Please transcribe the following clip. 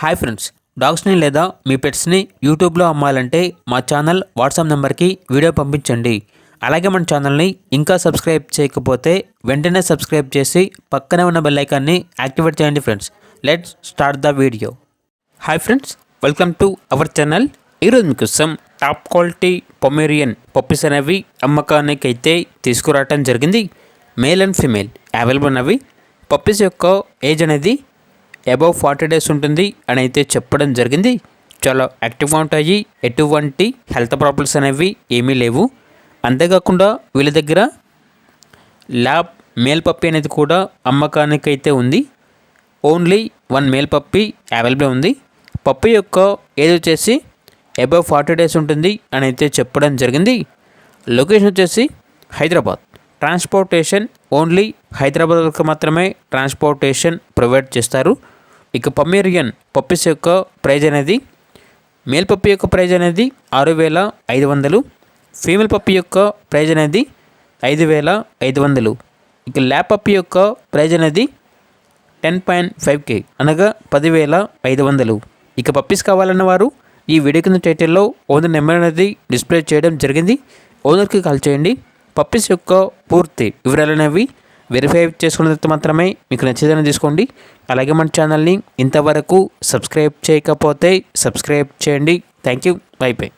Hi friends, డాగ్స్ని లేదా మీ పెట్స్ని యూట్యూబ్లో అమ్మాలంటే మా ఛానల్ వాట్సాప్ నెంబర్కి వీడియో పంపించండి. అలాగే మన ఛానల్ని ఇంకా సబ్స్క్రైబ్ చేయకపోతే వెంటనే సబ్స్క్రైబ్ చేసి పక్కనే ఉన్న బెల్ ఐకాన్ని యాక్టివేట్ చేయండి friends. Let's start the video. Hi friends, welcome to our channel. ఈరోజు మీకోసం టాప్ క్వాలిటీ పొమేరియన్ పప్పీస్ అనేవి అమ్మకానికి అయితే తీసుకురావటం జరిగింది. మేల్ అండ్ ఫీమేల్ అవైలబుల్ ఉన్నవి. పప్పీస్ యొక్క ఏజ్ అనేది అబౌవ్ 40 days ఉంటుంది అని అయితే చెప్పడం జరిగింది. చాలా యాక్టివ్గా ఉంటాయి, ఎటువంటి హెల్త్ ప్రాబ్లమ్స్ అనేవి ఏమీ లేవు. అంతేకాకుండా వీళ్ళ దగ్గర ల్యాబ్ మేల్ పప్పీ అనేది కూడా అమ్మకానికి అయితే ఉంది. ఓన్లీ 1 మేల్ పప్పీ అవైలబుల్ ఉంది. పప్పీ యొక్క ఏజ్ వచ్చేసి అబౌవ్ 40 days ఉంటుంది అని అయితే చెప్పడం జరిగింది. లొకేషన్ వచ్చేసి హైదరాబాద్. ట్రాన్స్పోర్టేషన్ ఓన్లీ హైదరాబాద్ వరకు మాత్రమే ట్రాన్స్పోర్టేషన్ ప్రొవైడ్ చేస్తారు. ఇక పొమేరియన్ పప్పీస్ యొక్క ప్రైజ్ అనేది మేల్ పప్పీ యొక్క ప్రైజ్ అనేది 6,500, ఫీమేల్ పప్పీ యొక్క ప్రైజ్ అనేది 5,500. ఇక ల్యాబ్ పప్పీ యొక్క ప్రైజ్ అనేది 10.5K అనగా 10,500. ఇక పప్పీస్ కావాలన్న వారు ఈ వీడియో కింద టైటిల్లో ఓనర్ నెంబర్ అనేది డిస్ప్లే చేయడం జరిగింది. ఓనర్కి కాల్ చేయండి. పప్పీస్ యొక్క పూర్తి వివరాలు అనేవి వెరిఫై చేసుకున్న తర్వాత మాత్రమే మీకు నచ్చేదని తీసుకోండి. అలాగే మన ఛానల్ని ఇంతవరకు సబ్స్క్రైబ్ చేయకపోతే సబ్స్క్రైబ్ చేయండి. Thank you. By by.